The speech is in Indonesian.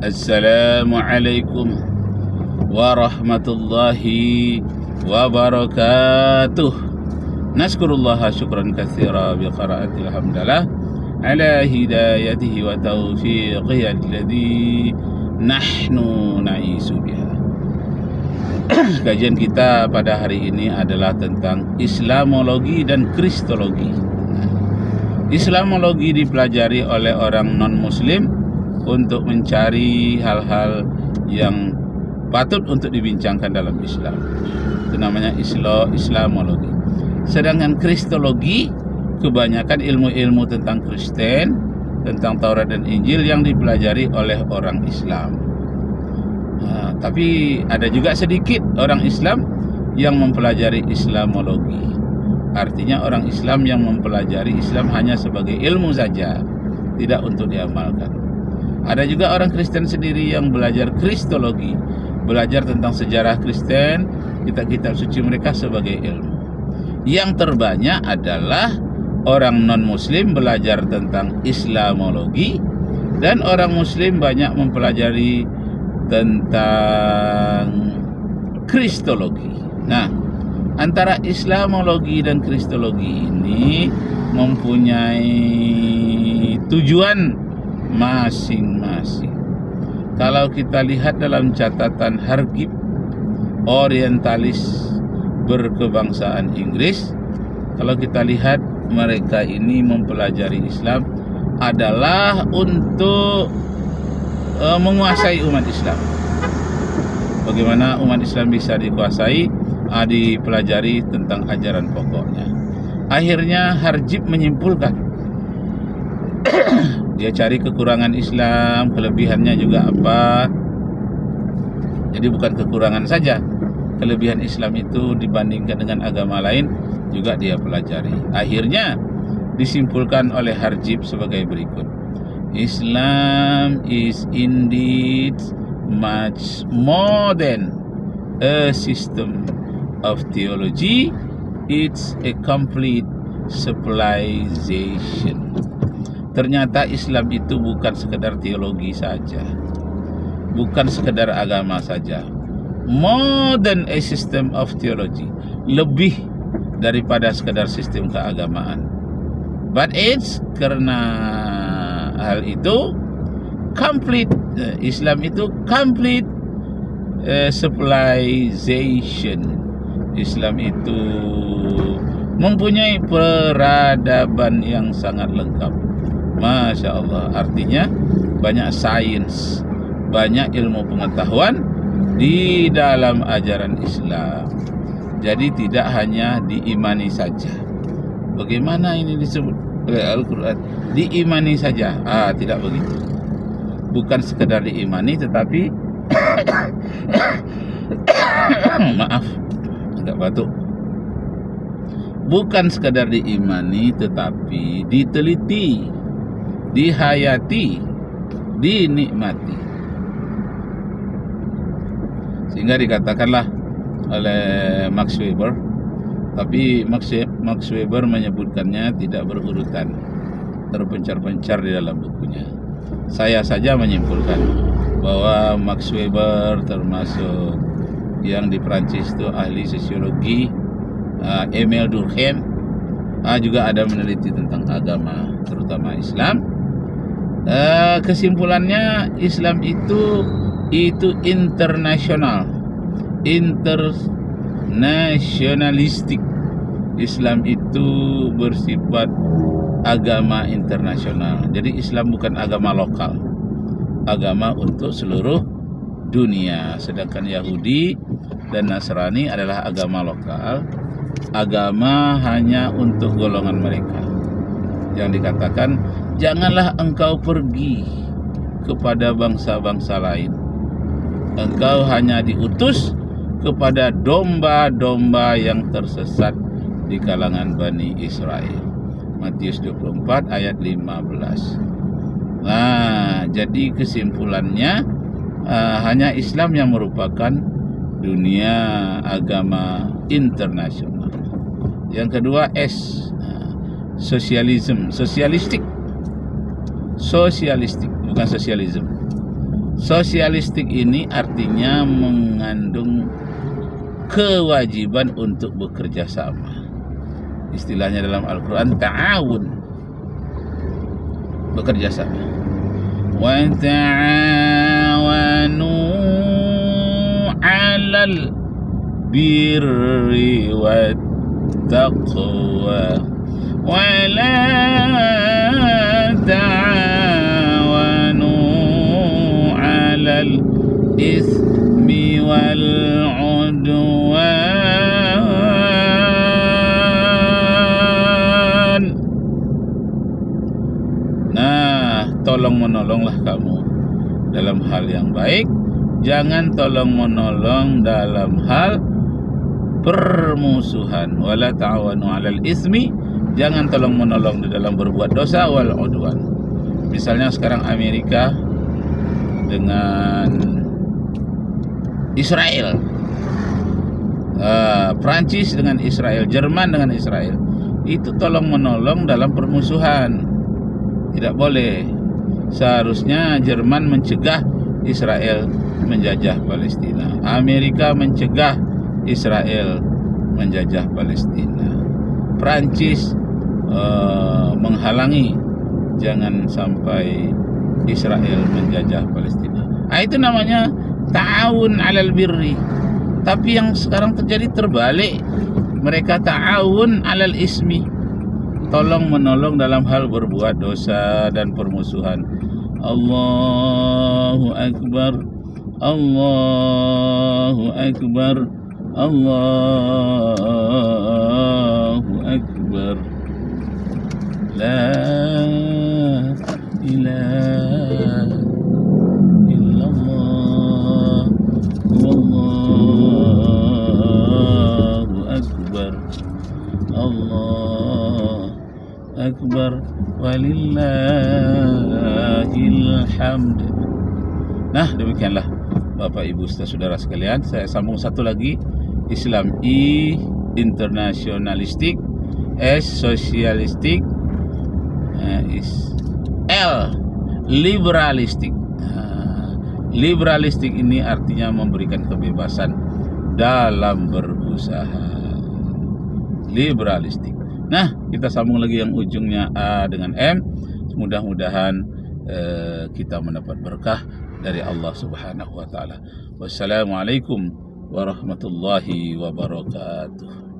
Assalamualaikum warahmatullahi wabarakatuh. Naskurullaha syukran katsira bi qiraatil hamdalah ala hidayatihi wa taufiqihi alladhi nahnu na'isu biha. Kajian kita pada hari ini adalah tentang Islamologi dan Kristologi. Islamologi dipelajari oleh orang non-muslim untuk mencari hal-hal yang patut untuk dibincangkan dalam Islam. Itu namanya Islamologi. Sedangkan Kristologi kebanyakan ilmu-ilmu tentang Kristen, tentang Taurat dan Injil yang dipelajari oleh orang Islam. Tapi ada juga sedikit orang Islam yang mempelajari Islamologi. Artinya orang Islam yang mempelajari Islam hanya sebagai ilmu saja, tidak untuk diamalkan. Ada juga orang Kristen sendiri yang belajar Kristologi, belajar tentang sejarah Kristen, kitab-kitab suci mereka sebagai ilmu. Yang terbanyak adalah orang non-muslim belajar tentang Islamologi, dan orang muslim banyak mempelajari tentang Kristologi. Nah, antara Islamologi dan Kristologi ini mempunyai tujuan masing-masing. Kalau kita lihat dalam catatan Hargip, orientalis berkebangsaan Inggris, kalau kita lihat mereka ini mempelajari Islam adalah untuk menguasai umat Islam. Bagaimana umat Islam bisa dikuasai? Dipelajari tentang ajaran pokoknya. Akhirnya Hargip menyimpulkan, dia cari kekurangan Islam, kelebihannya juga apa. Jadi bukan kekurangan saja, kelebihan Islam itu dibandingkan dengan agama lain juga dia pelajari. Akhirnya disimpulkan oleh Hargip sebagai berikut: Islam is indeed much more than a system of theology. It's a complete civilization. Ternyata Islam itu bukan sekedar teologi saja, bukan sekedar agama saja. More than a system of theology, lebih daripada sekedar sistem keagamaan. But it's karena hal itu complete, Islam itu complete civilization. Islam itu mempunyai peradaban yang sangat lengkap. Masya Allah, artinya banyak sains, banyak ilmu pengetahuan di dalam ajaran Islam. Jadi tidak hanya diimani saja. Bagaimana ini disebut oleh Al-Quran? Diimani saja. Tidak begitu. Bukan sekedar diimani, tetapi maaf, agak batuk. Bukan sekedar diimani, tetapi diteliti, dihayati, dinikmati. Sehingga dikatakanlah oleh Max Weber, tapi Max Weber menyebutkannya tidak berurutan, terpencar-pencar di dalam bukunya. Saya saja menyimpulkan bahwa Max Weber termasuk yang di Prancis itu ahli sosiologi, Emile Durkheim juga ada meneliti tentang agama, terutama Islam. Kesimpulannya Islam itu internasional, internasionalistik. Islam itu bersifat agama internasional. Jadi Islam bukan agama lokal, agama untuk seluruh dunia. Sedangkan Yahudi dan Nasrani adalah agama lokal, agama hanya untuk golongan mereka. Yang dikatakan, janganlah engkau pergi kepada bangsa-bangsa lain. Engkau hanya diutus kepada domba-domba yang tersesat di kalangan Bani Israel. Matius 24 ayat 15. Nah, jadi kesimpulannya hanya Islam yang merupakan dunia agama internasional. Yang kedua, sosialisme, sosialistik, bukan sosialisme. Sosialistik ini artinya mengandung kewajiban untuk bekerja sama. Istilahnya dalam Al-Quran ta'awun, bekerja sama. Wa ta'awanu 'alal birri wat taqwa wa la ta'awanu 'alal ismi wal 'udwan. Nah, tolong menolonglah kamu dalam hal yang baik, jangan tolong menolong dalam hal permusuhan. Wala ta'awanu 'alal ismi, jangan tolong menolong di dalam berbuat dosa, wal 'udwan. Misalnya sekarang Amerika dengan Israel, Prancis dengan Israel, Jerman dengan Israel, itu tolong menolong dalam permusuhan. Tidak boleh. Seharusnya Jerman mencegah Israel menjajah Palestina, Amerika mencegah Israel menjajah Palestina, Prancis menghalangi jangan sampai Israel menjajah Palestina. Itu namanya ta'awun 'alal birri. Tapi yang sekarang terjadi terbalik. Mereka ta'awun 'alal ismi, tolong menolong dalam hal berbuat dosa dan permusuhan. Allahu Akbar, Allahu Akbar, Allahu Akbar. La ilaha illallah, wallahu akbar, Allah akbar, walillahil hamd. Nah, demikianlah Bapak Ibu saudara sekalian. Saya sambung satu lagi. Islam I, internasionalistik. S, sosialistik. Is L, liberalistik. Liberalistik ini artinya memberikan kebebasan dalam berusaha. Liberalistik. Nah, kita sambung lagi yang ujungnya A dengan M. Mudah-mudahan kita mendapat berkah dari Allah Subhanahu wa taala. Wassalamualaikum warahmatullahi wabarakatuh.